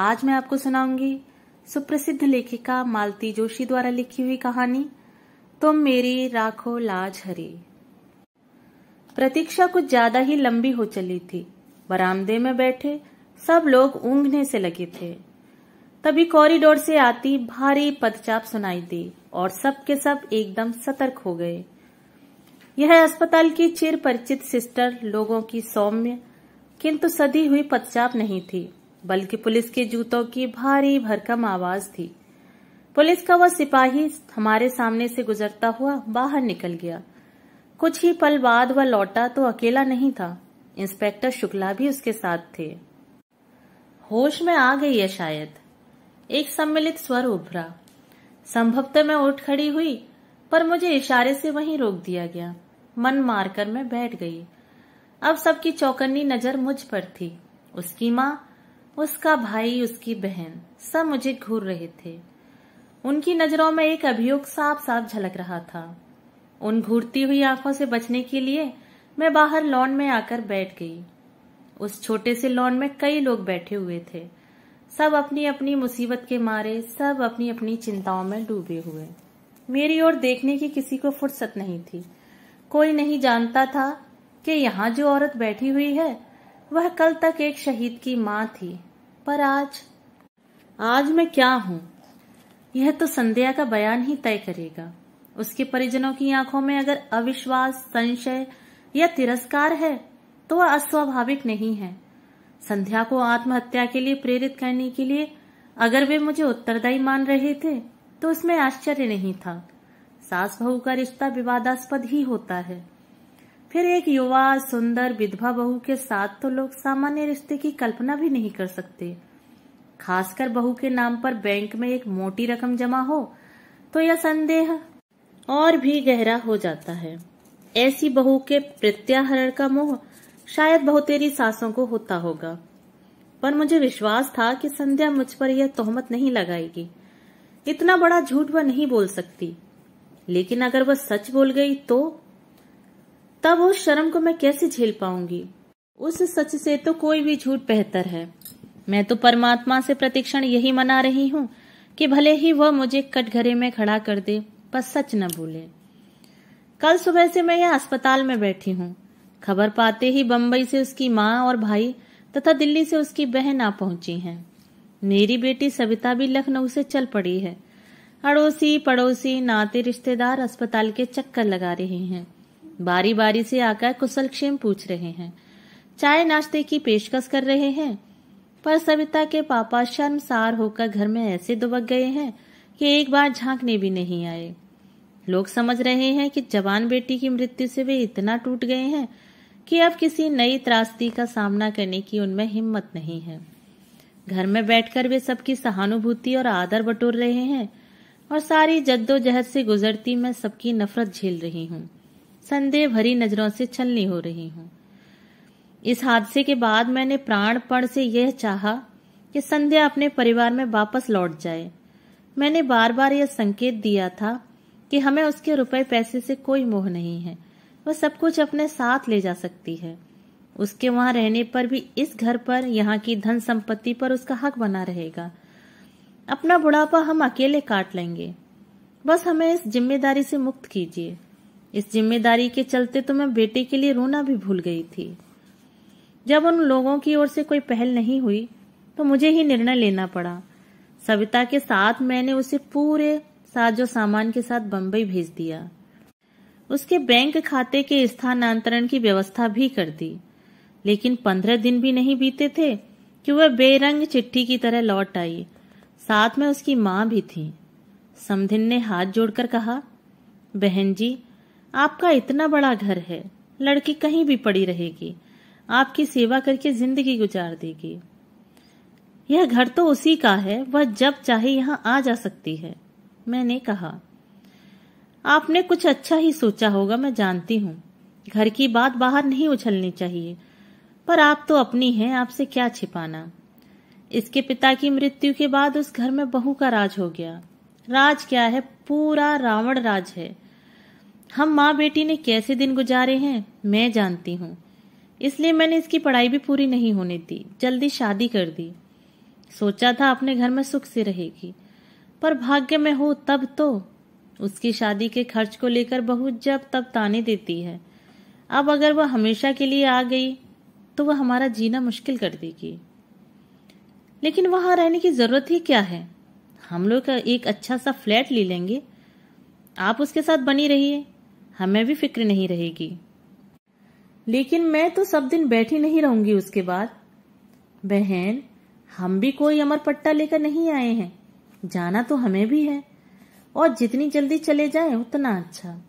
आज मैं आपको सुनाऊंगी सुप्रसिद्ध लेखिका मालती जोशी द्वारा लिखी हुई कहानी तुम मेरी राखो लाज हरी। प्रतीक्षा कुछ ज्यादा ही लंबी हो चली थी। बरामदे में बैठे सब लोग ऊँघने से लगे थे। तभी कॉरिडोर से आती भारी पदचाप सुनाई दी और सब के सब एकदम सतर्क हो गए। यह अस्पताल की चिर परिचित सिस्टर लोगों की सौम्य किंतु सधी हुई पदचाप नहीं थी, बल्कि पुलिस के जूतों की भारी भरकम आवाज थी। पुलिस का वह सिपाही हमारे सामने से गुजरता हुआ बाहर निकल गया। कुछ ही पल बाद वह लौटा तो अकेला नहीं था, इंस्पेक्टर शुक्ला भी उसके साथ थे। होश में आ गई है शायद, एक सम्मिलित स्वर उभरा। संभवतः मैं उठ खड़ी हुई, पर मुझे इशारे से वहीं रोक दिया गया। मन मारकर मैं बैठ गई। अब सबकी चौकन्नी नजर मुझ पर थी। उसकी माँ, उसका भाई, उसकी बहन, सब मुझे घूर रहे थे। उनकी नजरों में एक अभियोग साफ साफ झलक रहा था। उन घूरती हुई आंखों से बचने के लिए मैं बाहर लॉन में आकर बैठ गई। उस छोटे से लॉन में कई लोग बैठे हुए थे, सब अपनी अपनी मुसीबत के मारे, सब अपनी अपनी चिंताओं में डूबे हुए। मेरी ओर देखने की किसी को फुर्सत नहीं थी। कोई नहीं जानता था कि यहाँ जो औरत बैठी हुई है वह कल तक एक शहीद की माँ थी, पर आज मैं क्या हूँ यह तो संध्या का बयान ही तय करेगा। उसके परिजनों की आंखों में अगर अविश्वास, संशय या तिरस्कार है तो वह अस्वाभाविक नहीं है। संध्या को आत्महत्या के लिए प्रेरित करने के लिए अगर वे मुझे उत्तरदायी मान रहे थे तो उसमें आश्चर्य नहीं था। सास बहू का रिश्ता विवादास्पद ही होता है, फिर एक युवा सुंदर विधवा बहू के साथ तो लोग सामान्य रिश्ते की कल्पना भी नहीं कर सकते। खासकर बहू के नाम पर बैंक में एक मोटी रकम जमा हो तो यह संदेह और भी गहरा हो जाता है। ऐसी बहू के प्रत्याहरण का मोह शायद बहुतेरी सासों को होता होगा, पर मुझे विश्वास था कि संध्या मुझ पर यह तोहमत नहीं लगाएगी। इतना बड़ा झूठ वह नहीं बोल सकती, लेकिन अगर वह सच बोल गई तो तब उस शर्म को मैं कैसे झेल पाऊंगी। उस सच से तो कोई भी झूठ बेहतर है। मैं तो परमात्मा से प्रतिक्षण यही मना रही हूँ कि भले ही वह मुझे कटघरे में खड़ा कर दे, पर सच न बोले। कल सुबह से मैं यह अस्पताल में बैठी हूँ। खबर पाते ही बंबई से उसकी माँ और भाई तथा दिल्ली से उसकी बहन आ पहुंची हैं। मेरी बेटी सविता भी लखनऊ से चल पड़ी है। अड़ोसी पड़ोसी नाते रिश्तेदार अस्पताल के चक्कर लगा रहे हैं, बारी बारी से आकर कुशलक्षेम पूछ रहे हैं, चाय नाश्ते की पेशकश कर रहे हैं। पर सविता के पापा शर्मसार होकर घर में ऐसे दुबक गए हैं कि एक बार झांकने भी नहीं आए। लोग समझ रहे हैं कि जवान बेटी की मृत्यु से वे इतना टूट गए हैं कि अब किसी नई त्रासदी का सामना करने की उनमें हिम्मत नहीं है। घर में बैठकर वे सबकी सहानुभूति और आदर बटोर रहे हैं और सारी जद्दोजहद से गुजरती मैं सबकी नफरत झेल रही हूँ। संदेह भरी नजरों से छलनी हो रही हूँ। इस हादसे के बाद मैंने प्राणपण से यह चाहा कि संध्या अपने परिवार में वापस लौट जाए। मैंने बार बार यह संकेत दिया था कि हमें उसके रुपए पैसे से कोई मोह नहीं है, वह सब कुछ अपने साथ ले जा सकती है। उसके वहां रहने पर भी इस घर पर, यहाँ की धन संपत्ति पर उसका हक बना रहेगा। अपना बुढ़ापा हम अकेले काट लेंगे, बस हमें इस जिम्मेदारी से मुक्त कीजिए। इस जिम्मेदारी के चलते तो मैं बेटे के लिए रोना भी भूल गई थी। जब उन लोगों की ओर से कोई पहल नहीं हुई तो मुझे ही निर्णय लेना पड़ा। सविता के साथ मैंने उसे पूरे साजो सामान के साथ बंबई भेज दिया। उसके बैंक खाते के स्थानांतरण की व्यवस्था भी कर दी, लेकिन 15 दिन भी नहीं बीते थे कि वह बेरंग चिट्ठी की तरह लौट आई। साथ में उसकी माँ भी थी। समधिन ने हाथ जोड़कर कहा, बहन जी, आपका इतना बड़ा घर है, लड़की कहीं भी पड़ी रहेगी, आपकी सेवा करके जिंदगी गुजार देगी। यह घर तो उसी का है, वह जब चाहे यहाँ आ जा सकती है। मैंने कहा, आपने कुछ अच्छा ही सोचा होगा, मैं जानती हूँ। घर की बात बाहर नहीं उछलनी चाहिए, पर आप तो अपनी हैं, आपसे क्या छिपाना। इसके पिता की मृत्यु के बाद उस घर में बहू का राज हो गया। राज क्या है, पूरा रावण राज है। हम माँ बेटी ने कैसे दिन गुजारे हैं मैं जानती हूँ, इसलिए मैंने इसकी पढ़ाई भी पूरी नहीं होने दी, जल्दी शादी कर दी। सोचा था अपने घर में सुख से रहेगी, पर भाग्य में हो तब तो। उसकी शादी के खर्च को लेकर बहू जब तब ताने देती है। अब अगर वह हमेशा के लिए आ गई तो वह हमारा जीना मुश्किल कर देगी। लेकिन वहां रहने की जरूरत ही क्या है? हम लोग एक अच्छा सा फ्लैट ले लेंगे। आप उसके साथ बनी रहिए, हमें भी फिक्र नहीं रहेगी। लेकिन मैं तो सब दिन बैठी नहीं रहूंगी उसके बाद। बहन, हम भी कोई अमर पट्टा लेकर नहीं आए हैं, जाना तो हमें भी है, और जितनी जल्दी चले जाएं उतना अच्छा।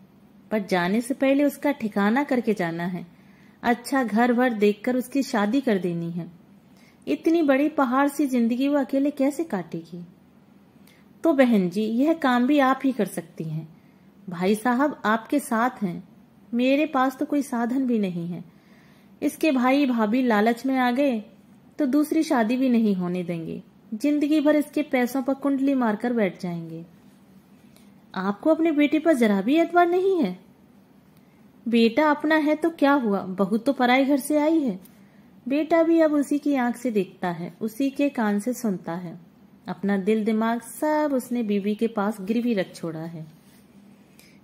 पर जाने से पहले उसका ठिकाना करके जाना है। अच्छा घर भर देखकर उसकी शादी कर देनी है। इतनी बड़ी पहाड़ सी जिंदगी वो अकेले कैसे काटेगी? तो बहन जी, यह काम भी आप ही कर सकती हैं। भाई साहब आपके साथ हैं, मेरे पास तो कोई साधन भी नहीं है। इसके भाई भाभी लालच में आ गए तो दूसरी शादी भी नहीं होने देंगे। जिंदगी भर इसके पैसों पर कुंडली मारकर बैठ जाएंगे। आपको अपने बेटे पर जरा भी एतबार नहीं है? बेटा अपना है तो क्या हुआ, बहू तो पराए घर से आई है। बेटा भी अब उसी की आंख से देखता है, उसी के कान से सुनता है। अपना दिल दिमाग सब उसने बीवी के पास गिरवी रख छोड़ा है।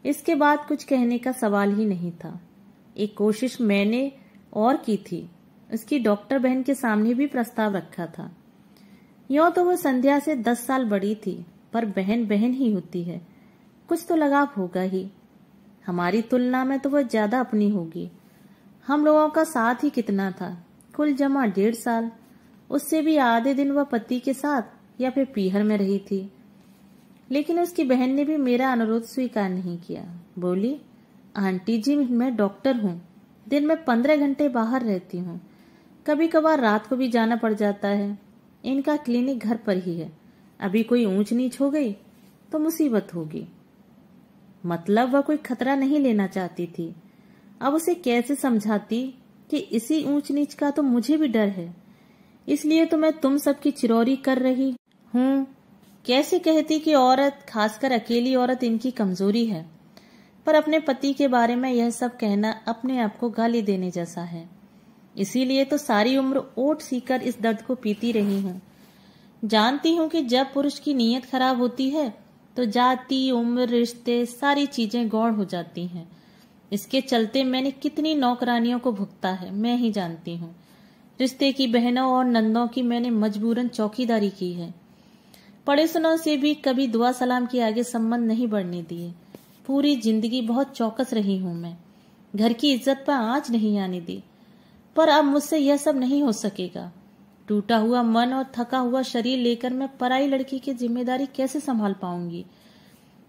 इसके बाद कुछ कहने का सवाल ही नहीं था। एक कोशिश मैंने और की थी, उसकी डॉक्टर बहन के सामने भी प्रस्ताव रखा था। यूं तो वो संध्या से 10 साल बड़ी थी, पर बहन बहन ही होती है, कुछ तो लगाव होगा ही। हमारी तुलना में तो वह ज्यादा अपनी होगी। हम लोगों का साथ ही कितना था, कुल जमा 1.5 साल। उससे भी आधे दिन वह पति के साथ या फिर पीहर में रही थी। लेकिन उसकी बहन ने भी मेरा अनुरोध स्वीकार नहीं किया। बोली, आंटी जी मैं डॉक्टर हूँ, दिन में 15 घंटे बाहर रहती हूँ, कभी कभार रात को भी जाना पड़ जाता है। इनका क्लिनिक घर पर ही है, अभी कोई ऊंच नीच हो गई तो मुसीबत होगी। मतलब वह कोई खतरा नहीं लेना चाहती थी। अब उसे कैसे समझाती कि इसी ऊंच नीच का तो मुझे भी डर है, इसलिए तो मैं तुम सबकी चिरौरी कर रही हूँ। कैसे कहती कि औरत, खासकर अकेली औरत, इनकी कमजोरी है। पर अपने पति के बारे में यह सब कहना अपने आप को गाली देने जैसा है। इसीलिए तो सारी उम्र ओट सीकर इस दर्द को पीती रही हूँ। जानती हूँ कि जब पुरुष की नीयत खराब होती है तो जाति, उम्र, रिश्ते, सारी चीजें गौण हो जाती हैं। इसके चलते मैंने कितनी नौकरानियों को भुगता है मैं ही जानती हूँ। रिश्ते की बहनों और नंदों की मैंने मजबूरन चौकीदारी की है। पड़ोसनों से भी कभी दुआ सलाम के आगे संबंध नहीं बढ़ने दिए। पूरी जिंदगी बहुत चौकस रही हूं मैं, घर की इज्जत पर आंच नहीं आने दी। पर अब मुझसे यह सब नहीं हो सकेगा। टूटा हुआ मन और थका हुआ शरीर लेकर मैं पराई लड़की की जिम्मेदारी कैसे संभाल पाऊंगी?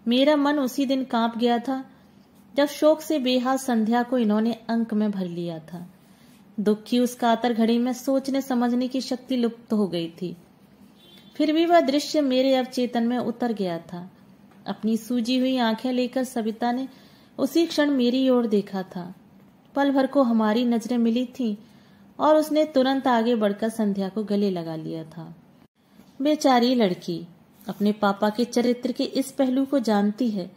मेरा मन उसी दिन कांप गया था जब शोक से बेहाल संध्या को इन्होंने अंक में भर लिया था। दुख की उस कातर घड़ी में सोचने समझने की शक्ति लुप्त हो गई थी। फिर भी वह दृश्य मेरे अवचेतन में उतर गया था। अपनी सूजी हुई आंखें लेकर सविता ने उसी क्षण मेरी ओर देखा था। पल भर को हमारी नजरें मिली थीं और उसने तुरंत आगे बढ़कर संध्या को गले लगा लिया था। बेचारी लड़की अपने पापा के चरित्र के इस पहलू को जानती है,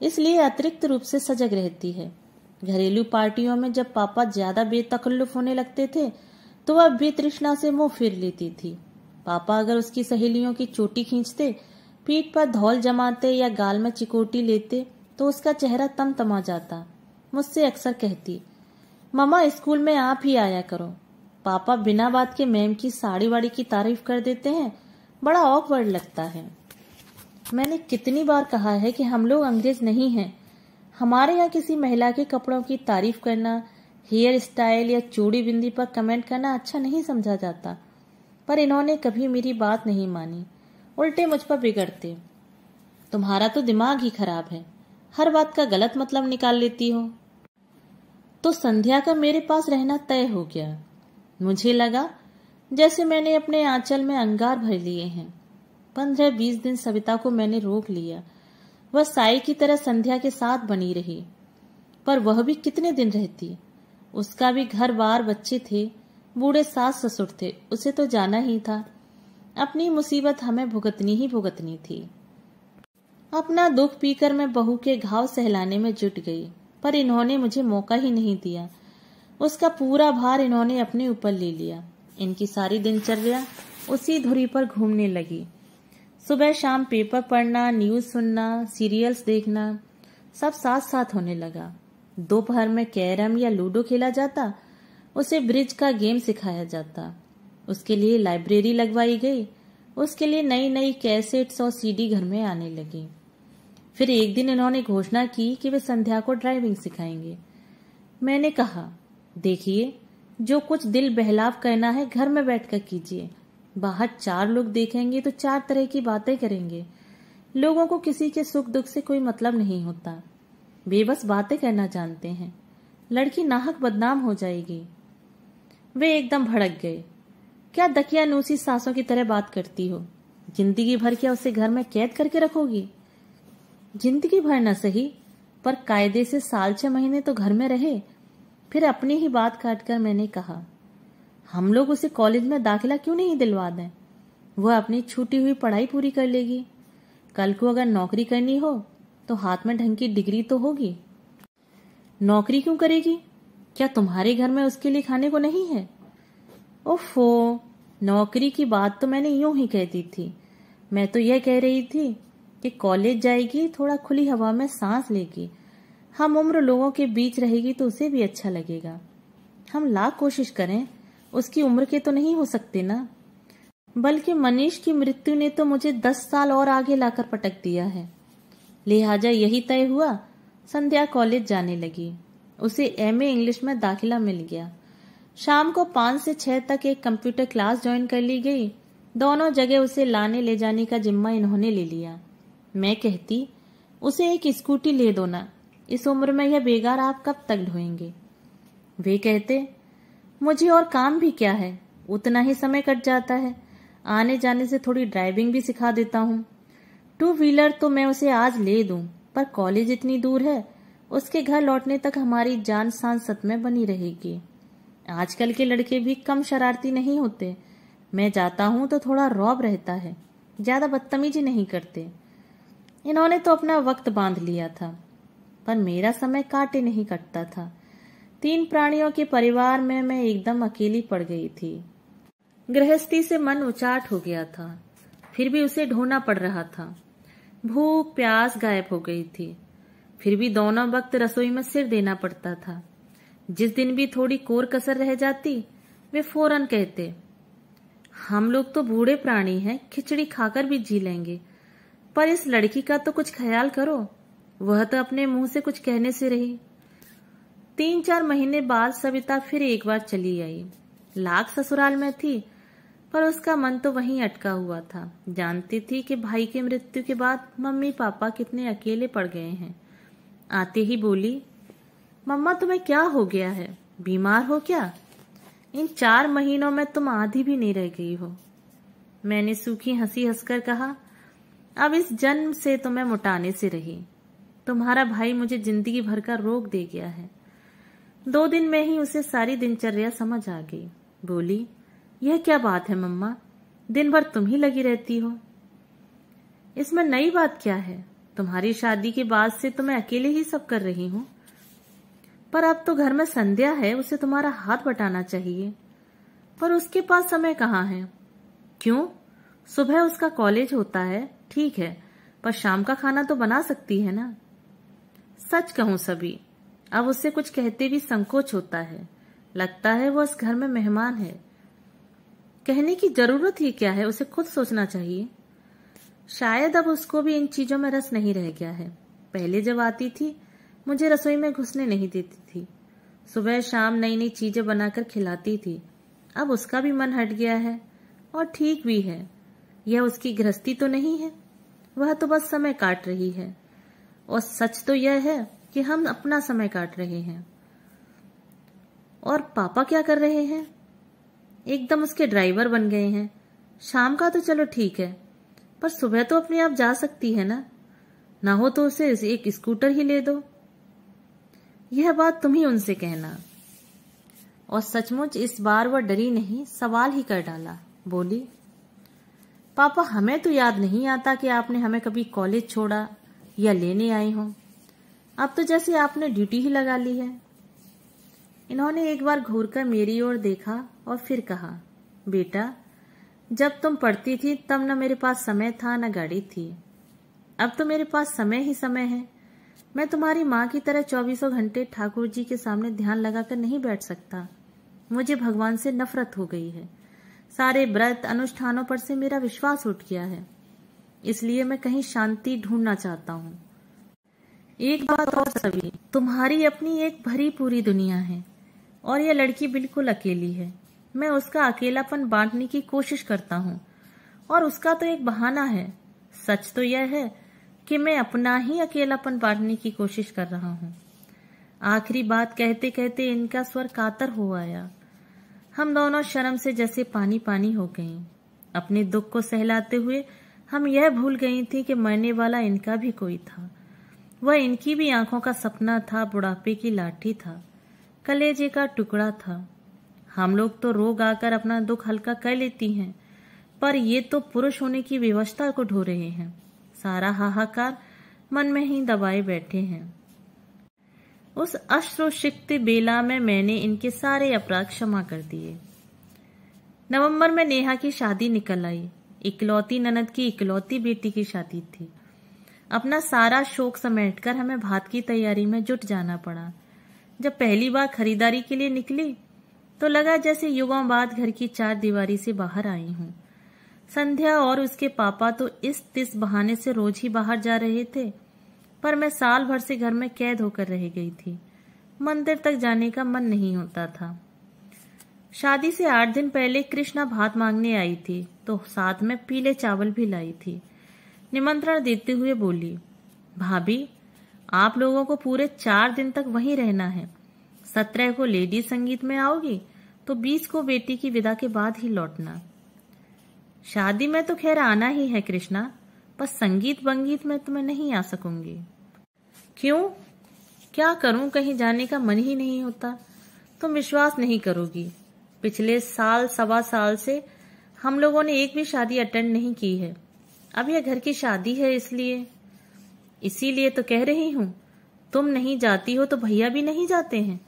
इसलिए अतिरिक्त रूप से सजग रहती है। घरेलू पार्टियों में जब पापा ज्यादा बेतकल्लुफ होने लगते थे तो वह बेतृष्णा से मुंह फेर लेती थी। पापा अगर उसकी सहेलियों की चोटी खींचते, पीठ पर धौल जमाते या गाल में चिकोटी लेते तो उसका चेहरा तमतमा जाता। मुझसे अक्सर कहती, मम्मा स्कूल में आप ही आया करो। पापा बिना बात के मैम की साड़ी वाड़ी की तारीफ कर देते हैं, बड़ा ऑकवर्ड लगता है। मैंने कितनी बार कहा है कि हम लोग अंग्रेज नहीं हैं। हमारे यहाँ किसी महिला के कपड़ों की तारीफ करना, हेयर स्टाइल या चूड़ी बिंदी पर कमेंट करना अच्छा नहीं समझा जाता। पर इन्होंने कभी मेरी बात नहीं मानी, उल्टे मुझ पर बिगड़ते। तुम्हारा तो दिमाग ही खराब है, हर बात का गलत मतलब निकाल लेती हो। तो संध्या का मेरे पास रहना तय हो गया। मुझे लगा जैसे मैंने अपने आंचल में अंगार भर लिए हैं। 15-20 दिन सविता को मैंने रोक लिया। वह साई की तरह संध्या के साथ बनी रही, पर वह भी कितने दिन रहती? उसका भी घर बार, बच्चे थे, बूढ़े सास ससुर थे, उसे तो जाना ही था। अपनी मुसीबत हमें भुगतनी ही भुगतनी थी। अपना दुख पीकर मैं बहू के घाव सहलाने में जुट गई, पर इन्होंने मुझे मौका ही नहीं दिया। उसका पूरा भार इन्होंने अपने ऊपर ले लिया। इनकी सारी दिनचर्या उसी धुरी पर घूमने लगी। सुबह शाम पेपर पढ़ना, न्यूज सुनना, सीरियल्स देखना सब साथ साथ होने लगा। दोपहर में कैरम या लूडो खेला जाता, उसे ब्रिज का गेम सिखाया जाता। उसके लिए लाइब्रेरी लगवाई गई। उसके लिए नई नई कैसेट्स और सीडी घर में आने लगी। फिर एक दिन इन्होंने घोषणा की कि वे संध्या को ड्राइविंग सिखाएंगे। मैंने कहा, देखिए, जो कुछ दिल बहलाव करना है घर में बैठकर कीजिए। बाहर 4 लोग देखेंगे तो 4 तरह की बातें करेंगे। लोगों को किसी के सुख दुख से कोई मतलब नहीं होता। वे बस बातें करना जानते हैं। लड़की नाहक बदनाम हो जाएगी। वे एकदम भड़क गए। क्या दकियानूसी सासों की तरह बात करती हो? जिंदगी भर क्या उसे घर में कैद करके रखोगी? जिंदगी भर न सही, पर कायदे से साल 6 महीने तो घर में रहे। फिर अपनी ही बात काटकर मैंने कहा, हम लोग उसे कॉलेज में दाखिला क्यों नहीं दिलवा दें? वह अपनी छूटी हुई पढ़ाई पूरी कर लेगी। कल को अगर नौकरी करनी हो तो हाथ में ढंग की डिग्री तो होगी। नौकरी क्यों करेगी? क्या तुम्हारे घर में उसके लिए खाने को नहीं है? ओफो, नौकरी की बात तो मैंने यूं ही कह दी थी। मैं तो यह कह रही थी कि कॉलेज जाएगी, थोड़ा खुली हवा में सांस लेगी, हम उम्र लोगों के बीच रहेगी तो उसे भी अच्छा लगेगा। हम लाख कोशिश करें, उसकी उम्र के तो नहीं हो सकते ना। बल्कि मनीष की मृत्यु ने तो मुझे 10 साल और आगे लाकर पटक दिया है। लिहाजा यही तय हुआ, संध्या कॉलेज जाने लगी। उसे एमए इंग्लिश में दाखिला मिल गया। शाम को 5 से 6 तक एक कंप्यूटर क्लास ज्वाइन कर ली गई। दोनों जगह उसे लाने ले जाने का जिम्मा इन्होंने ले लिया। मैं कहती, उसे एक स्कूटी ले दो ना, इस उम्र में यह बेगार आप कब तक ढोएंगे? वे कहते, मुझे और काम भी क्या है, उतना ही समय कट जाता है। आने जाने से थोड़ी ड्राइविंग भी सिखा देता हूँ। 2 व्हीलर तो मैं उसे आज ले दूं, पर कॉलेज इतनी दूर है, उसके घर लौटने तक हमारी जान सांसत में बनी रहेगी। आजकल के लड़के भी कम शरारती नहीं होते। मैं जाता हूं तो थोड़ा रौब रहता है, ज्यादा बदतमीजी नहीं करते। इन्होंने तो अपना वक्त बांध लिया था, पर मेरा समय काटे नहीं कटता था। 3 प्राणियों के परिवार में मैं एकदम अकेली पड़ गई थी। गृहस्थी से मन उचाट हो गया था, फिर भी उसे ढोना पड़ रहा था। भूख प्यास गायब हो गई थी, फिर भी दोनों वक्त रसोई में सिर देना पड़ता था। जिस दिन भी थोड़ी कोर कसर रह जाती, वे फौरन कहते, हम लोग तो बूढ़े प्राणी हैं, खिचड़ी खाकर भी जी लेंगे, पर इस लड़की का तो कुछ ख्याल करो, वह तो अपने मुंह से कुछ कहने से रही। 3-4 महीने बाद सविता फिर एक बार चली आई। लाख ससुराल में थी, पर उसका मन तो वहीं अटका हुआ था। जानती थी कि भाई की मृत्यु के बाद मम्मी पापा कितने अकेले पड़ गए हैं। आते ही बोली, मम्मा तुम्हें क्या हो गया है? बीमार हो क्या? इन 4 महीनों में तुम आधी भी नहीं रह गई हो। मैंने सूखी हंसी हंसकर कहा, अब इस जन्म से तो मैं मुटाने से रही। तुम्हारा भाई मुझे जिंदगी भर का रोग दे गया है। 2 दिन में ही उसे सारी दिनचर्या समझ आ गई। बोली, यह क्या बात है मम्मा, दिन भर तुम ही लगी रहती हो। इसमें नई बात क्या है? तुम्हारी शादी के बाद से तो मैं अकेले ही सब कर रही हूँ। पर अब तो घर में संध्या है, उसे तुम्हारा हाथ बटाना चाहिए। पर उसके पास समय कहाँ है? क्यों? सुबह उसका कॉलेज होता है, ठीक है, पर शाम का खाना तो बना सकती है ना। सच कहूं सभी, अब उससे कुछ कहते भी संकोच होता है। लगता है वो इस घर में मेहमान है। कहने की जरूरत ही क्या है, उसे खुद सोचना चाहिए। शायद अब उसको भी इन चीजों में रस नहीं रह गया है। पहले जब आती थी, मुझे रसोई में घुसने नहीं देती थी। सुबह शाम नई नई चीजें बनाकर खिलाती थी। अब उसका भी मन हट गया है, और ठीक भी है। यह उसकी गृहस्थी तो नहीं है, वह तो बस समय काट रही है। और सच तो यह है कि हम अपना समय काट रहे हैं। और पापा क्या कर रहे हैं? एकदम उसके ड्राइवर बन गए हैं। शाम का तो चलो ठीक है, पर सुबह तो अपने आप जा सकती है ना हो तो उसे एक स्कूटर ही ले दो। यह बात तुम ही उनसे कहना। और सचमुच इस बार वह डरी नहीं, सवाल ही कर डाला। बोली, पापा हमें तो याद नहीं आता कि आपने हमें कभी कॉलेज छोड़ा या लेने आए हो। अब तो जैसे आपने ड्यूटी ही लगा ली है। इन्होंने एक बार घूरकर मेरी ओर देखा और फिर कहा, बेटा जब तुम पढ़ती थी तब न मेरे पास समय था न गाड़ी थी। अब तो मेरे पास समय ही समय है। मैं तुम्हारी माँ की तरह 24 घंटे ठाकुर जी के सामने ध्यान लगाकर नहीं बैठ सकता। मुझे भगवान से नफरत हो गई है। सारे व्रत अनुष्ठानों पर से मेरा विश्वास उठ गया है। इसलिए मैं कहीं शांति ढूंढना चाहता हूँ। एक बात और सभी, तुम्हारी अपनी एक भरी पूरी दुनिया है और यह लड़की बिल्कुल अकेली है। मैं उसका अकेलापन बांटने की कोशिश करता हूँ और उसका तो एक बहाना है। सच तो यह है कि मैं अपना ही अकेलापन बांटने की कोशिश कर रहा हूँ। आखिरी बात कहते कहते इनका स्वर कातर हो आया। हम दोनों शर्म से जैसे पानी पानी हो गईं। अपने दुख को सहलाते हुए हम यह भूल गई थी कि मरने वाला इनका भी कोई था। वह इनकी भी आंखों का सपना था, बुढ़ापे की लाठी था, कलेजे का टुकड़ा था। हम लोग तो रोग आकर अपना दुख हल्का कर लेती हैं, पर ये तो पुरुष होने की व्यवस्था को ढो रहे हैं। सारा हाहाकार मन में ही दबाए बैठे हैं। उस अश्रुसिक्त बेला में मैंने इनके सारे अपराध क्षमा कर दिए। नवंबर में नेहा की शादी निकल आई। इकलौती ननद की इकलौती बेटी की शादी थी। अपना सारा शौक समेटकर हमें भात की तैयारी में जुट जाना पड़ा। जब पहली बार खरीदारी के लिए निकली तो लगा जैसे युगों बाद घर की चार दीवारी से बाहर आई हूँ। संध्या और उसके पापा तो इस तिस बहाने से रोज ही बाहर जा रहे थे, पर मैं साल भर से घर में कैद होकर रह गई थी। मंदिर तक जाने का मन नहीं होता था। शादी से 8 दिन पहले कृष्णा भात मांगने आई थी तो साथ में पीले चावल भी लाई थी। निमंत्रण देते हुए बोली, भाभी आप लोगों को पूरे 4 दिन तक वहीं रहना है। 17 को लेडीज संगीत में आओगी तो 20 को बेटी की विदा के बाद ही लौटना। शादी में तो खैर आना ही है कृष्णा, पर संगीत बंगीत में तो मैं नहीं आ सकूंगी। क्यों? क्या करूं, कहीं जाने का मन ही नहीं होता। तुम विश्वास नहीं करोगी, पिछले साल 1.25 साल से हम लोगों ने एक भी शादी अटेंड नहीं की है। अब यह घर की शादी है इसीलिए तो कह रही हूँ। तुम नहीं जाती हो तो भैया भी नहीं जाते हैं।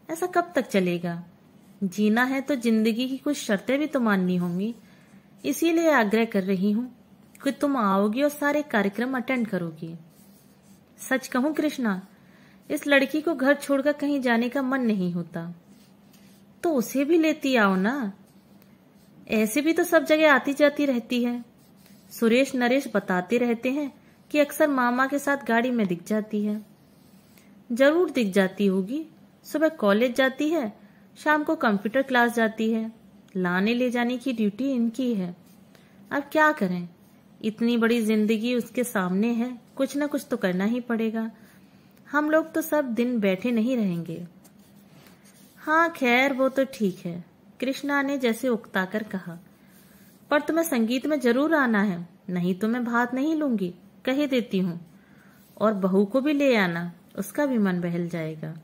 ऐसा कब तक चलेगा? जीना है तो जिंदगी की कुछ शर्तें भी तो माननी होंगी। इसीलिए आग्रह कर रही हूँ कि तुम आओगी और सारे कार्यक्रम अटेंड करोगी। सच कहूँ कृष्णा, इस लड़की को घर छोड़कर कहीं जाने का मन नहीं होता, तो उसे भी लेती आओ ना। ऐसे भी तो सब जगह आती जाती रहती है। सुरेश नरेश बताते रहते हैं कि अक्सर मामा के साथ गाड़ी में दिख जाती है। जरूर दिख जाती होगी। सुबह कॉलेज जाती है, शाम को कंप्यूटर क्लास जाती है। लाने ले जाने की ड्यूटी इनकी है। अब क्या करें, इतनी बड़ी जिंदगी उसके सामने है, कुछ न कुछ तो करना ही पड़ेगा। हम लोग तो सब दिन बैठे नहीं रहेंगे। हाँ खैर वो तो ठीक है, कृष्णा ने जैसे उकताकर कहा, पर तुम्हें संगीत में जरूर आना है, नहीं तो मैं भात नहीं लूंगी, कह देती हूँ। और बहू को भी ले आना, उसका भी मन बहल जाएगा।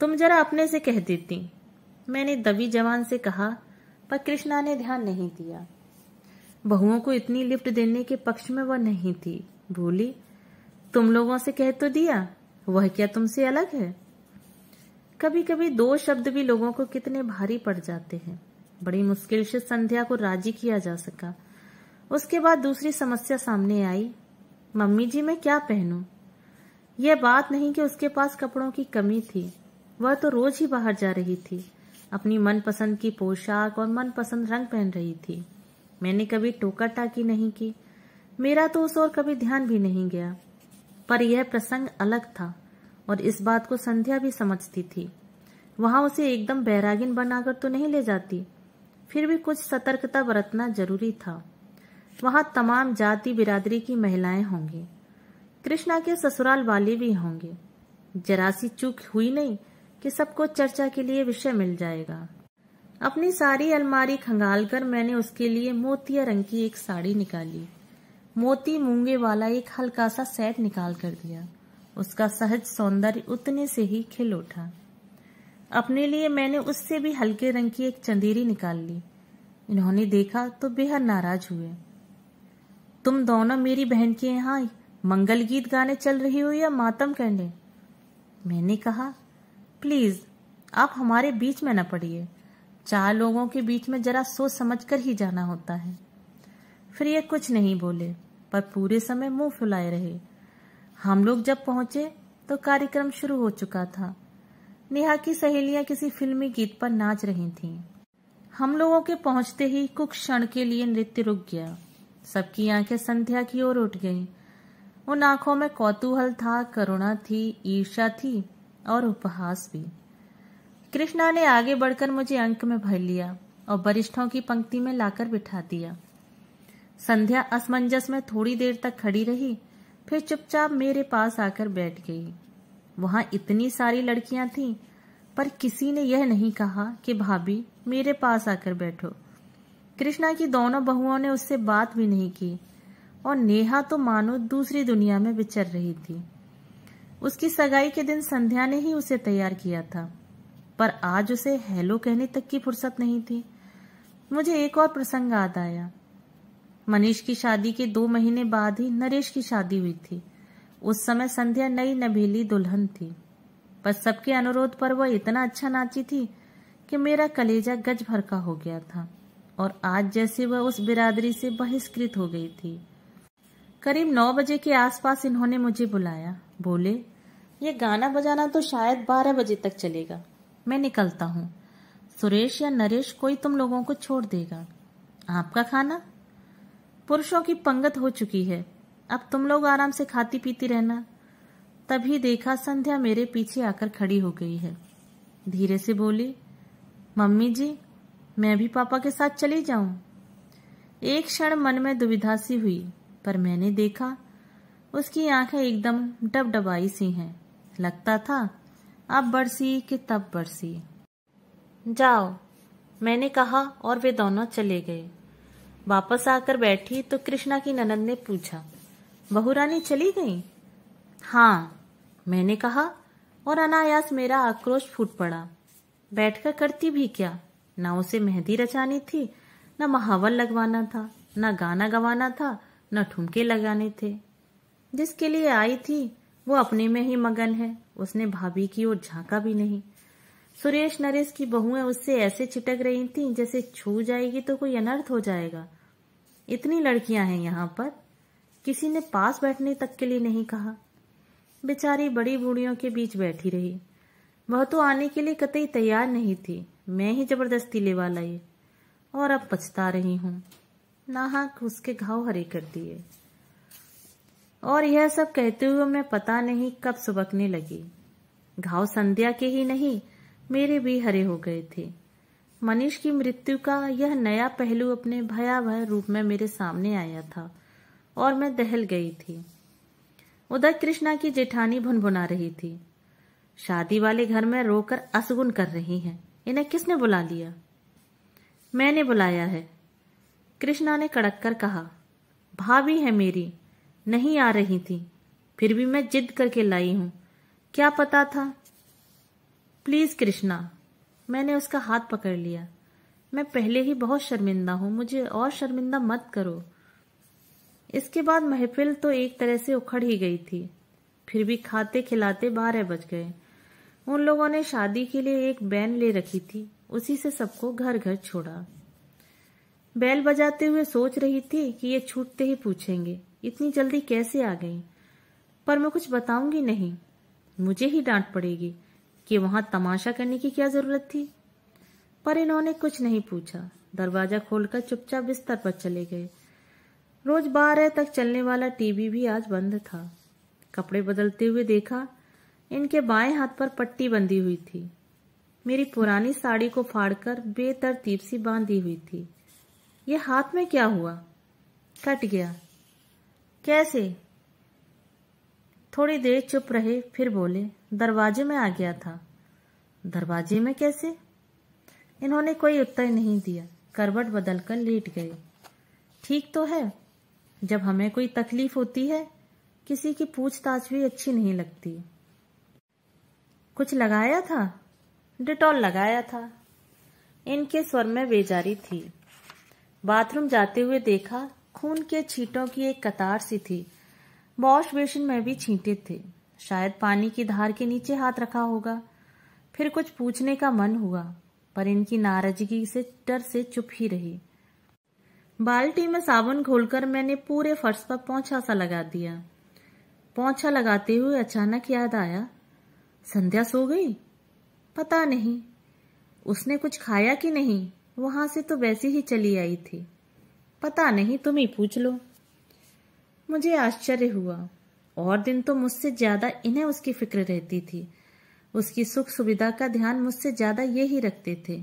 तुम जरा अपने से कह देती, मैंने दबी जवान से कहा, पर कृष्णा ने ध्यान नहीं दिया। बहुओं को इतनी लिफ्ट देने के पक्ष में वह नहीं थी। बोली, तुम लोगों से कह तो दिया, वह क्या तुमसे अलग है? कभी कभी 2 शब्द भी लोगों को कितने भारी पड़ जाते हैं। बड़ी मुश्किल से संध्या को राजी किया जा सका। उसके बाद दूसरी समस्या सामने आई, मम्मी जी मैं क्या पहनूं? यह बात नहीं कि उसके पास कपड़ों की कमी थी, वह तो रोज ही बाहर जा रही थी, अपनी मनपसंद की पोशाक और मनपसंद रंग पहन रही थी। मैंने कभी टोका टाकी नहीं की, मेरा तो उस ओर कभी ध्यान भी नहीं गया। पर यह प्रसंग अलग था और इस बात को संध्या भी समझती थी। वहां उसे एकदम बैरागिन बनाकर तो नहीं ले जाती, फिर भी कुछ सतर्कता बरतना जरूरी था। वहां तमाम जाति बिरादरी की महिलाएं होंगी, कृष्णा के ससुराल वाले भी होंगे। जरा सी चूक हुई नहीं कि सबको चर्चा के लिए विषय मिल जाएगा। अपनी सारी अलमारी खंगालकर मैंने उसके लिए मोतिया रंग की एक साड़ी निकाली। मोती मूंगे वाला एक हल्का सा सेट निकाल कर दिया। उसका सहज सौंदर्य उतने से ही खिल उठा। अपने लिए मैंने उससे भी हल्के रंग की एक चंदेरी निकाल ली। इन्होंने देखा तो बेहद नाराज हुए। तुम दोनों मेरी बहन के यहाँ मंगल गीत गाने चल रही हो या मातम करने? मैंने कहा, प्लीज आप हमारे बीच में न पड़िए। 4 लोगों के बीच में जरा सोच समझ कर ही जाना होता है। फिर ये कुछ नहीं बोले, पर पूरे समय मुंह फुलाए रहे। हम लोग जब पहुंचे तो कार्यक्रम शुरू हो चुका था। नेहा की सहेलियां किसी फिल्मी गीत पर नाच रही थीं। हम लोगों के पहुंचते ही कुछ क्षण के लिए नृत्य रुक गया। सबकी आंखें संध्या की ओर उठ गईं। उन आंखों में कौतूहल था, करुणा थी, ईर्ष्या थी और उपहास भी। कृष्णा ने आगे बढ़कर मुझे अंक में भर लिया और वरिष्ठों की पंक्ति में लाकर बिठा दिया। संध्या असमंजस में थोड़ी देर तक खड़ी रही, फिर चुपचाप मेरे पास आकर बैठ गई। वहां इतनी सारी लड़कियां थीं, पर किसी ने यह नहीं कहा कि भाभी मेरे पास आकर बैठो। कृष्णा की दोनों बहुओं ने उससे बात भी नहीं की और नेहा तो मानो दूसरी दुनिया में विचर रही थी। उसकी सगाई के दिन संध्या ने ही उसे तैयार किया था, पर आज उसे हेलो कहने तक की फुर्सत नहीं थी। मुझे एक और प्रसंग याद आया। मनीष की शादी के 2 महीने बाद ही नरेश की शादी हुई थी। उस समय संध्या नई नभेली दुल्हन थी, पर सबके अनुरोध पर वह इतना अच्छा नाची थी कि मेरा कलेजा गज भर का हो गया था और आज जैसे वह उस बिरादरी से बहिष्कृत हो गई थी। करीब 9 बजे के आसपास इन्होंने मुझे बुलाया। बोले, ये गाना बजाना तो शायद 12 बजे तक चलेगा, मैं निकलता हूँ। सुरेश या नरेश कोई तुम लोगों को छोड़ देगा। आपका खाना? पुरुषों की पंगत हो चुकी है, अब तुम लोग आराम से खाती पीती रहना। तभी देखा संध्या मेरे पीछे आकर खड़ी हो गई है। धीरे से बोली, मम्मी जी, मैं भी पापा के साथ चली जाऊं? एक क्षण मन में दुविधा सी हुई, पर मैंने देखा उसकी आंखें एकदम डबडबाई सी हैं। लगता था अब बरसी कि तब बरसी। जाओ, मैंने कहा और वे दोनों चले गए। वापस आकर बैठी तो कृष्णा की ननद ने पूछा, बहू रानी चली गई? हाँ, मैंने कहा और अनायास मेरा आक्रोश फूट पड़ा। बैठकर करती भी क्या? ना उसे मेहंदी रचानी थी, न महावर लगवाना था, न गाना गवाना था, न ठुमके लगाने थे। जिसके लिए आई थी वो अपने में ही मगन है। उसने भाभी की ओर झांका भी नहीं। सुरेश नरेश की बहुएं उससे ऐसे छिटक रही थीं जैसे छू जाएगी तो कोई अनर्थ हो जाएगा। इतनी लड़कियां हैं यहाँ पर, किसी ने पास बैठने तक के लिए नहीं कहा। बेचारी बड़ी बूढ़ियों के बीच बैठी रही। वह तो आने के लिए कतई तैयार नहीं थी, मैं ही जबरदस्ती लेवा लाई और अब पछता रही हूँ। नाहक उसके घाव हरे कर दिए। और यह सब कहते हुए मैं पता नहीं कब सुबकने लगी। घाव संध्या के ही नहीं, मेरे भी हरे हो गए थे। मनीष की मृत्यु का यह नया पहलू अपने भयावह रूप में मेरे सामने आया था और मैं दहल गई थी। उधर कृष्णा की जेठानी भुनभुना रही थी, शादी वाले घर में रोकर असगुन कर रही हैं। इन्हें किसने बुला लिया? मैंने बुलाया है, कृष्णा ने कड़क कर कहा। भाभी है मेरी, नहीं आ रही थी, फिर भी मैं जिद करके लाई हूं। क्या पता था? प्लीज कृष्णा, मैंने उसका हाथ पकड़ लिया। मैं पहले ही बहुत शर्मिंदा हूं, मुझे और शर्मिंदा मत करो। इसके बाद महफिल तो एक तरह से उखड़ ही गई थी। फिर भी खाते खिलाते 12 बज गए। उन लोगों ने शादी के लिए एक बैन ले रखी थी, उसी से सबको घर घर छोड़ा। बैल बजाते हुए सोच रही थी कि ये छूटते ही पूछेंगे इतनी जल्दी कैसे आ गई, पर मैं कुछ बताऊंगी नहीं। मुझे ही डांट पड़ेगी कि वहां तमाशा करने की क्या जरूरत थी। पर इन्होंने कुछ नहीं पूछा। दरवाजा खोलकर चुपचाप बिस्तर पर चले गए। रोज 12 तक चलने वाला टीवी भी आज बंद था। कपड़े बदलते हुए देखा, इनके बाएं हाथ पर पट्टी बंधी हुई थी। मेरी पुरानी साड़ी को फाड़कर बेतरतीब सी बांधी हुई थी। ये हाथ में क्या हुआ? कट गया। कैसे? थोड़ी देर चुप रहे, फिर बोले, दरवाजे में आ गया था। दरवाजे में कैसे? इन्होंने कोई उत्तर नहीं दिया, करवट बदलकर लेट गए। ठीक तो है, जब हमें कोई तकलीफ होती है किसी की पूछताछ भी अच्छी नहीं लगती। कुछ लगाया था? डिटॉल लगाया था। इनके स्वर में बेजारी थी। बाथरूम जाते हुए देखा, खून के छींटों की एक कतार सी थी। वॉश बेसिन में भी छींटे थे। शायद पानी की धार के नीचे हाथ रखा होगा। फिर कुछ पूछने का मन हुआ, पर इनकी नाराजगी से डर से चुप ही रही। बाल्टी में साबुन घोलकर मैंने पूरे फर्श पर पोंछा सा लगा दिया। पोंछा लगाते हुए अचानक याद आया, संध्या सो गई? पता नहीं उसने कुछ खाया कि नहीं, वहां से तो वैसे ही चली आई थी। पता नहीं, तुम ही पूछ लो। मुझे आश्चर्य हुआ। और दिन तो मुझसे ज्यादा इन्हें उसकी फिक्र रहती थी। उसकी सुख सुविधा का ध्यान मुझसे ज्यादा ये ही रखते थे।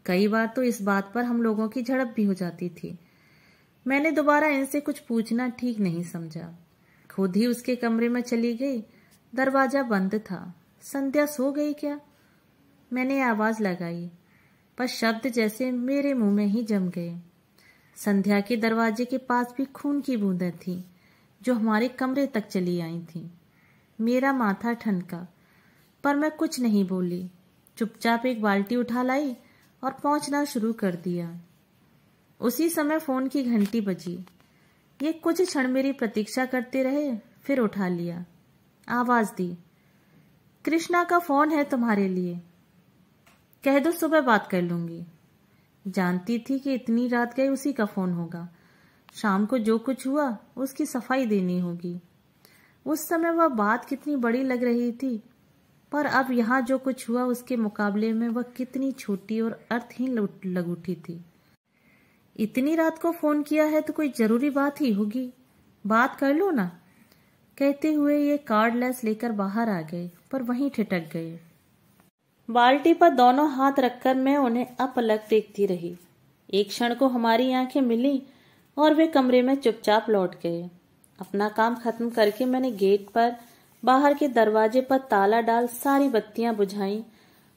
कई बार तो इस बात पर हम लोगों की झड़प भी हो जाती थी। मैंने दोबारा इनसे कुछ पूछना ठीक नहीं समझा। खुद ही उसके कमरे में चली गई। दरवाजा बंद था। संध्या सो गई क्या? मैंने आवाज लगाई, पर शब्द जैसे मेरे मुंह में ही जम गए। संध्या के दरवाजे के पास भी खून की बूंदें थीं, जो हमारे कमरे तक चली आई थीं। मेरा माथा ठनका, पर मैं कुछ नहीं बोली। चुपचाप एक बाल्टी उठा लाई और पोंछना शुरू कर दिया। उसी समय फोन की घंटी बजी। ये कुछ क्षण मेरी प्रतीक्षा करते रहे, फिर उठा लिया। आवाज दी, कृष्णा का फोन है तुम्हारे लिए। कह दो सुबह बात कर लूंगी। जानती थी कि इतनी रात गए उसी का फोन होगा। शाम को जो कुछ हुआ उसकी सफाई देनी होगी। उस समय वह बात कितनी बड़ी लग रही थी, पर अब यहाँ जो कुछ हुआ उसके मुकाबले में वह कितनी छोटी और अर्थहीन लग उठी थी। इतनी रात को फोन किया है तो कोई जरूरी बात ही होगी, बात कर लो ना। कहते हुए ये कार्डलेस लेकर बाहर आ गए, पर वहीं ठिठक गए। बाल्टी पर दोनों हाथ रखकर मैं उन्हें अपलक देखती रही। एक क्षण को हमारी आंखें मिली और वे कमरे में चुपचाप लौट गए। अपना काम खत्म करके मैंने गेट पर बाहर के दरवाजे पर ताला डाल सारी बत्तियां बुझाईं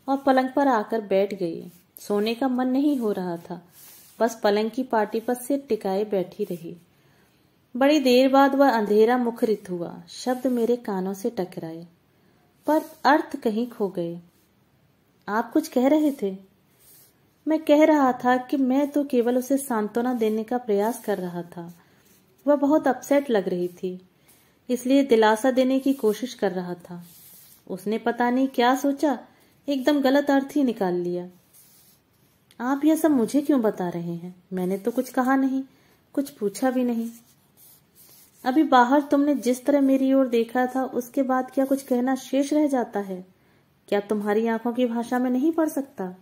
और पलंग पर आकर बैठ गई। सोने का मन नहीं हो रहा था, बस पलंग की पाटी पर सिर टिकाए बैठी रही। बड़ी देर बाद वह अंधेरा मुखरित हुआ। शब्द मेरे कानों से टकराए, पर अर्थ कहीं खो गए। आप कुछ कह रहे थे? मैं कह रहा था कि मैं तो केवल उसे सांत्वना देने का प्रयास कर रहा था। वह बहुत अपसेट लग रही थी, इसलिए दिलासा देने की कोशिश कर रहा था। उसने पता नहीं क्या सोचा, एकदम गलत अर्थ ही निकाल लिया। आप यह सब मुझे क्यों बता रहे हैं? मैंने तो कुछ कहा नहीं, कुछ पूछा भी नहीं। अभी बाहर तुमने जिस तरह मेरी ओर देखा था, उसके बाद क्या कुछ कहना शेष रह जाता है? क्या तुम्हारी आंखों की भाषा में नहीं पढ़ सकता?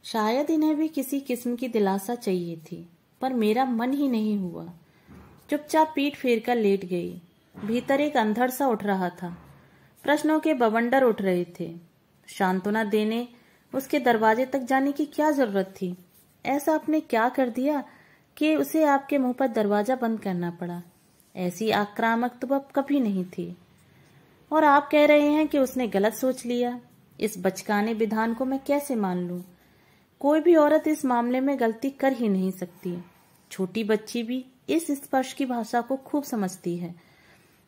शायद इन्हें भी किसी किस्म की दिलासा चाहिए थी, पर मेरा मन ही नहीं हुआ। चुपचाप पीठ फेर कर लेट गई। भीतर एक अंधड़ सा उठ रहा था। प्रश्नों के बवंडर उठ रहे थे। सांत्वना देने उसके दरवाजे तक जाने की क्या जरूरत थी? ऐसा आपने क्या कर दिया कि उसे आपके मुंह पर दरवाजा बंद करना पड़ा? ऐसी आक्रामक तो अब कभी नहीं थी। और आप कह रहे हैं कि उसने गलत सोच लिया। इस बचकाने विधान को मैं कैसे मान लूं? कोई भी औरत इस मामले में गलती कर ही नहीं सकती। छोटी बच्ची भी इस स्पर्श की भाषा को खूब समझती है।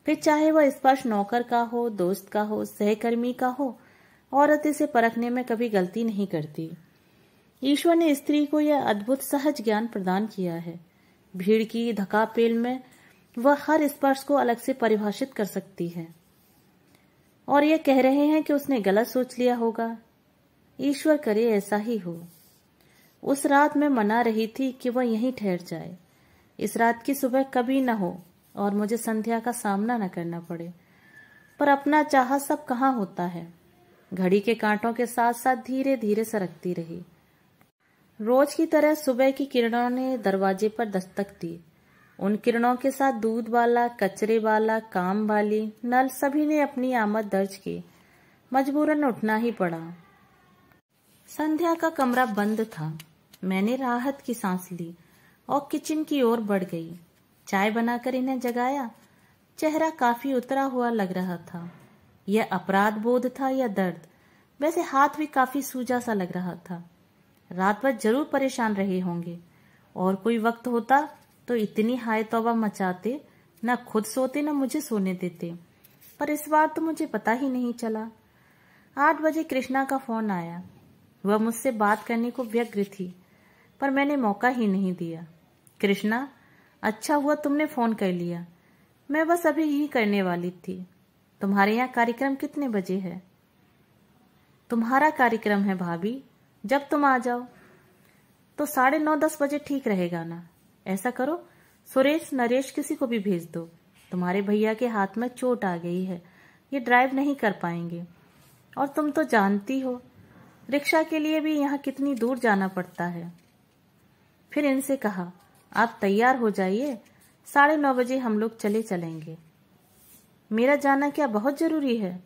फिर चाहे वह स्पर्श नौकर का हो, दोस्त का हो, सहकर्मी का हो, औरत इसे परखने में कभी गलती नहीं करती। ईश्वर ने स्त्री को यह अद्भुत सहज ज्ञान प्रदान किया है। भीड़ की धकापेल में वह हर स्पर्श को अलग से परिभाषित कर सकती है। और यह कह रहे हैं कि उसने गलत सोच लिया होगा। ईश्वर करे ऐसा ही हो। उस रात मैं मना रही थी कि वह यहीं ठहर जाए। इस रात की सुबह कभी न हो और मुझे संध्या का सामना न करना पड़े। पर अपना चाहा सब कहाँ होता है। घड़ी के कांटों के साथ साथ धीरे धीरे सरकती रही। रोज की तरह सुबह की किरणों ने दरवाजे पर दस्तक दी। उन किरणों के साथ दूध वाला, कचरे वाला, काम वाली, नल सभी ने अपनी आमद दर्ज की। मजबूरन उठना ही पड़ा। संध्या का कमरा बंद था। मैंने राहत की सांस ली और किचन की ओर बढ़ गई। चाय बनाकर इन्हें जगाया। चेहरा काफी उतरा हुआ लग रहा था। यह अपराध बोध था या दर्द? वैसे हाथ भी काफी सूजा सा लग रहा था। रात भर जरूर परेशान रहे होंगे। और कोई वक्त होता तो इतनी हाय तौबा मचाते, न खुद सोते न मुझे सोने देते। पर इस बार तो मुझे पता ही नहीं चला। 8 बजे कृष्णा का फोन आया। वह मुझसे बात करने को व्यग्र थी, पर मैंने मौका ही नहीं दिया। कृष्णा, अच्छा हुआ तुमने फोन कर लिया। मैं बस अभी ही करने वाली थी। तुम्हारे यहाँ कार्यक्रम कितने बजे है? तुम्हारा कार्यक्रम है भाभी, जब तुम आ जाओ। तो 9:30-10 बजे ठीक रहेगा ना? ऐसा करो, सुरेश नरेश किसी को भी भेज दो। तुम्हारे भैया के हाथ में चोट आ गई है, ये ड्राइव नहीं कर पाएंगे। और तुम तो जानती हो रिक्शा के लिए भी यहाँ कितनी दूर जाना पड़ता है। फिर इनसे कहा, आप तैयार हो जाइए, 9:30 बजे हम लोग चलेंगे। मेरा जाना क्या बहुत जरूरी है?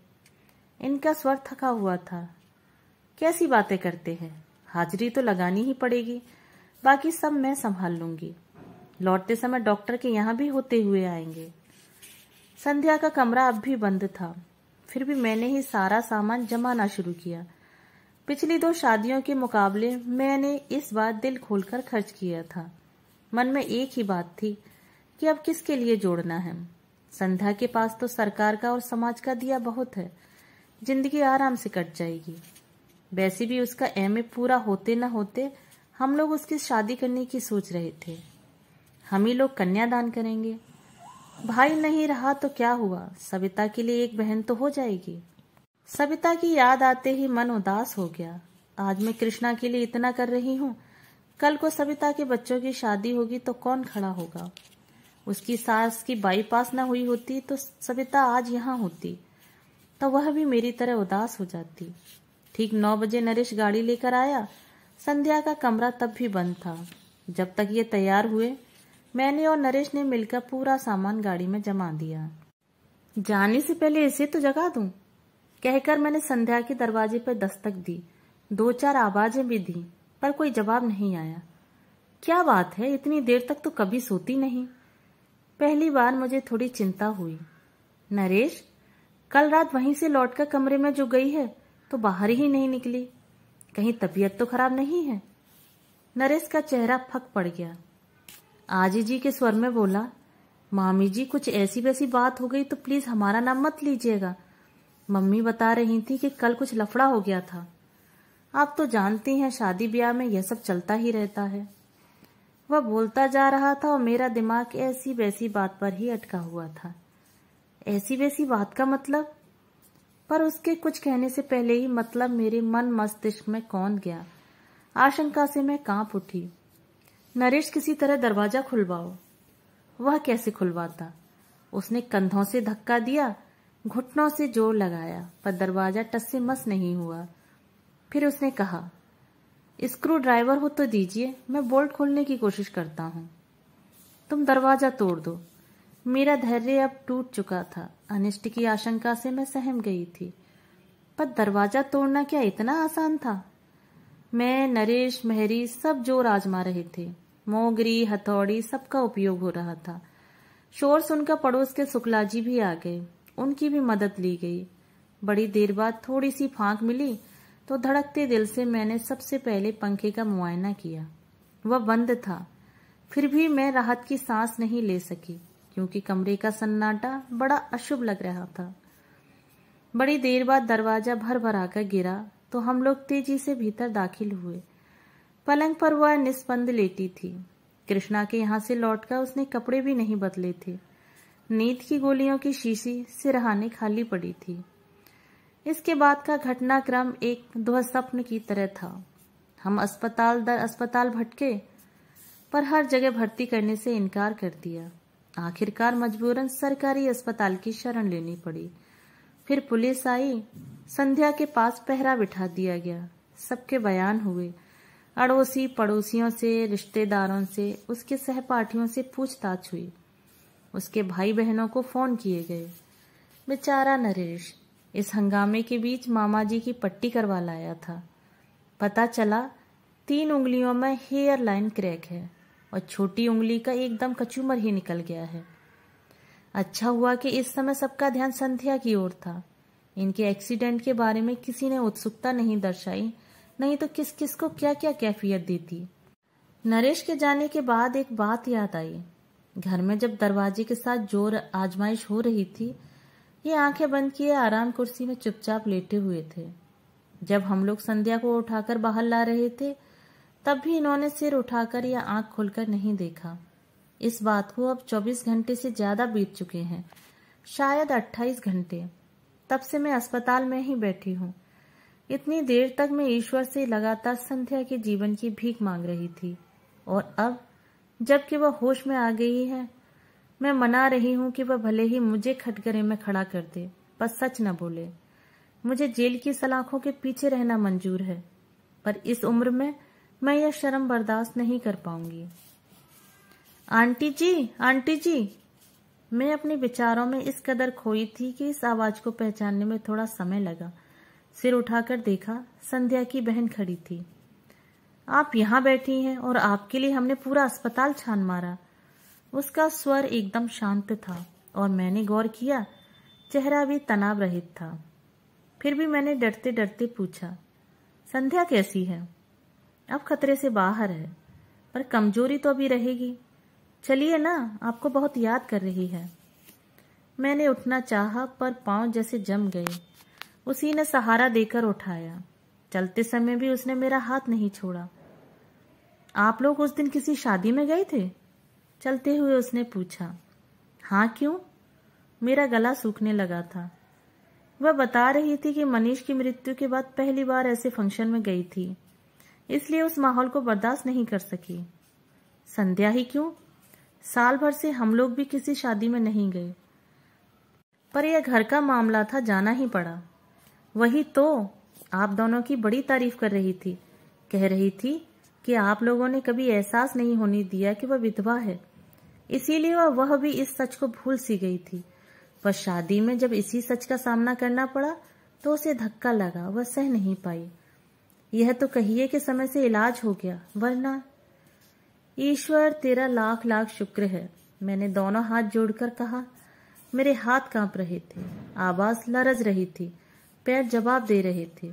इनका स्वर थका हुआ था। कैसी बातें करते हैं, हाजिरी तो लगानी ही पड़ेगी, बाकी सब मैं संभाल लूंगी। लौटते समय डॉक्टर के यहाँ भी होते हुए आएंगे। संध्या का कमरा अब भी बंद था, फिर भी मैंने ही सारा सामान जमाना शुरू किया। पिछली 2 शादियों के मुकाबले मैंने इस बार दिल खोलकर खर्च किया था। मन में एक ही बात थी कि अब किसके लिए जोड़ना है। संध्या के पास तो सरकार का और समाज का दिया बहुत है, जिंदगी आराम से कट जाएगी। वैसे भी उसका एमए पूरा होते न होते हम लोग उसकी शादी करने की सोच रहे थे। हम ही लोग कन्यादान करेंगे। भाई नहीं रहा तो क्या हुआ, सविता के लिए एक बहन तो हो जाएगी। सविता की याद आते ही मन उदास हो गया। आज मैं कृष्णा के लिए इतना कर रही हूँ, कल को सविता के बच्चों की शादी होगी तो कौन खड़ा होगा। उसकी सास की बाईपास न हुई होती तो सविता आज यहाँ होती, तो वह भी मेरी तरह उदास हो जाती। ठीक 9 बजे नरेश गाड़ी लेकर आया। संध्या का कमरा तब भी बंद था। जब तक ये तैयार हुए, मैंने और नरेश ने मिलकर पूरा सामान गाड़ी में जमा दिया। जाने से पहले इसे तो जगा दूं, कहकर मैंने संध्या के दरवाजे पर दस्तक दी। 2-4 आवाजें भी दी, पर कोई जवाब नहीं आया। क्या बात है, इतनी देर तक तो कभी सोती नहीं। पहली बार मुझे थोड़ी चिंता हुई। नरेश, कल रात वहीं से लौटकर कमरे में जो गई है तो बाहर ही नहीं निकली, कहीं तबीयत तो खराब नहीं है? नरेश का चेहरा फक पड़ गया। आजी जी के स्वर में बोला, मामी जी कुछ ऐसी वैसी बात हो गई तो प्लीज हमारा नाम मत लीजिएगा। मम्मी बता रही थी कि कल कुछ लफड़ा हो गया था। आप तो जानती हैं शादी ब्याह में यह सब चलता ही रहता है। वह बोलता जा रहा था और मेरा दिमाग ऐसी वैसी बात पर ही अटका हुआ था। ऐसी वैसी बात का मतलब? पर उसके कुछ कहने से पहले ही मतलब मेरे मन मस्तिष्क में कौंध गया। आशंका से मैं कांप उठी। नरेश, किसी तरह दरवाजा खुलवाओ। वह कैसे खुलवाता? उसने कंधों से धक्का दिया, घुटनों से जोर लगाया, पर दरवाजा टस से मस नहीं हुआ। फिर उसने कहा, स्क्रू ड्राइवर हो तो दीजिए, मैं बोल्ट खोलने की कोशिश करता हूँ। तुम दरवाजा तोड़ दो। मेरा धैर्य अब टूट चुका था। अनिष्ट की आशंका से मैं सहम गई थी, पर दरवाजा तोड़ना क्या इतना आसान था? मैं, नरेश, मेहरी सब जोर आजमा रहे थे। मोगरी, हथौड़ी सबका उपयोग हो रहा था। शोर सुनकर पड़ोस के शुक्ला जी भी आ गए, उनकी भी मदद ली गई। बड़ी देर बाद थोड़ी सी फांक मिली तो धड़कते दिल से मैंने सबसे पहले पंखे का मुआयना किया। वह बंद था, फिर भी मैं राहत की सांस नहीं ले सकी, क्योंकि कमरे का सन्नाटा बड़ा अशुभ लग रहा था। बड़ी देर बाद दरवाजा भर भर आकर गिरा तो हम लोग तेजी से भीतर दाखिल हुए। पलंग पर वह निस्पंद लेटी थी। कृष्णा के यहाँ से लौटकर उसने कपड़े भी नहीं बदले थे। नींद की गोलियों की शीशी सिरहाने खाली पड़ी थी। इसके बाद का घटनाक्रम एक दुःस्वप्न की तरह था। हम अस्पताल दर अस्पताल भटके, पर हर जगह भर्ती करने से इनकार कर दिया। आखिरकार मजबूरन सरकारी अस्पताल की शरण लेनी पड़ी। फिर पुलिस आई, संध्या के पास पहरा बिठा दिया गया। सबके बयान हुए। अड़ोसी पड़ोसियों से, रिश्तेदारों से, उसके सहपाठियों से पूछताछ हुई। उसके भाई बहनों को फोन किए गए। बेचारा नरेश इस हंगामे के बीच मामा जी की पट्टी करवा लाया था। पता चला 3 उंगलियों में हेयर लाइन क्रैक है और छोटी उंगली का एकदम कचूमर ही निकल गया है। अच्छा हुआ कि इस समय सबका ध्यान संध्या की ओर था। इनके एक्सीडेंट के बारे में किसी ने उत्सुकता नहीं दर्शाई, नहीं तो किस किस को क्या क्या कैफियत देती। नरेश के जाने के बाद एक बात याद आई। घर में जब दरवाजे के साथ जोर आजमाइश हो रही थी, ये आंखें बंद किए आराम कुर्सी में चुपचाप लेटे हुए थे। जब हम लोग संध्या को उठाकर बाहर ला रहे थे, तब भी इन्होंने सिर उठाकर या आंख खोलकर नहीं देखा। इस बात को अब 24 घंटे से ज्यादा बीत चुके हैं, शायद 28 घंटे। तब से मैं अस्पताल में ही बैठी हूँ। इतनी देर तक मैं ईश्वर से लगातार संध्या के जीवन की भीख मांग रही थी, और अब जबकि वह होश में आ गई है, मैं मना रही हूं कि वह भले ही मुझे कटघरे में खड़ा कर दे, बस सच न बोले। मुझे जेल की सलाखों के पीछे रहना मंजूर है, पर इस उम्र में मैं यह शर्म बर्दाश्त नहीं कर पाऊंगी। आंटी जी, आंटी जी। मैं अपने विचारों में इस कदर खोई थी कि इस आवाज को पहचानने में थोड़ा समय लगा। सिर उठाकर देखा, संध्या की बहन खड़ी थी। आप यहाँ बैठी हैं और आपके लिए हमने पूरा अस्पताल छान मारा। उसका स्वर एकदम शांत था और मैंने गौर किया, चेहरा भी तनाव रहित था। फिर भी मैंने डरते डरते पूछा, संध्या कैसी है? अब खतरे से बाहर है, पर कमजोरी तो अभी रहेगी। चलिए ना, आपको बहुत याद कर रही है। मैंने उठना चाहा, पर पांव जैसे जम गए। उसी ने सहारा देकर उठाया। चलते समय भी उसने मेरा हाथ नहीं छोड़ा। आप लोग उस दिन किसी शादी में गए थे? चलते हुए उसने पूछा। हाँ, क्यों? मेरा गला सूखने लगा था। वह बता रही थी कि मनीष की मृत्यु के बाद पहली बार ऐसे फंक्शन में गई थी, इसलिए उस माहौल को बर्दाश्त नहीं कर सकी। संध्या ही क्यों? साल भर से हम लोग भी किसी शादी में नहीं गए, पर यह घर का मामला था, जाना ही पड़ा। वही तो, आप दोनों की बड़ी तारीफ कर रही थी। कह रही थी कि आप लोगों ने कभी एहसास नहीं होने दिया कि वह विधवा है, इसीलिए वह भी इस सच को भूल सी गई थी। पर शादी में जब इसी सच का सामना करना पड़ा तो उसे धक्का लगा, वह सह नहीं पाई। यह तो कहिए कि समय से इलाज हो गया, वरना। ईश्वर तेरा लाख लाख शुक्र है, मैंने दोनों हाथ जोड़कर कहा। मेरे हाथ कांप रहे थे, आवाज लरज रही थी, पैर जवाब दे रहे थे।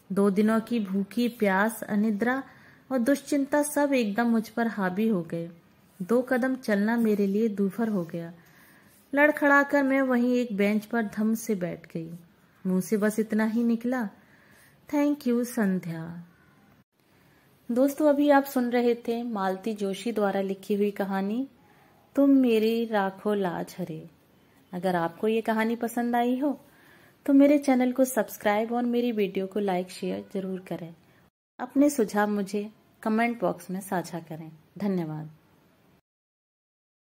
2 दिनों की भूखी प्यास, अनिद्रा और दुश्चिंता सब एकदम मुझ पर हावी हो गए। 2 कदम चलना मेरे लिए दूभर हो गया। लड़खड़ाकर मैं वहीं एक बेंच पर धम से बैठ गई। मुंह से बस इतना ही निकला, थैंक यू संध्या। दोस्तों, अभी आप सुन रहे थे मालती जोशी द्वारा लिखी हुई कहानी तुम मेरी राखो लाज हरे। अगर आपको ये कहानी पसंद आई हो तो मेरे चैनल को सब्सक्राइब और मेरी वीडियो को लाइक शेयर जरूर करें। अपने सुझाव मुझे कमेंट बॉक्स में साझा करें। धन्यवाद।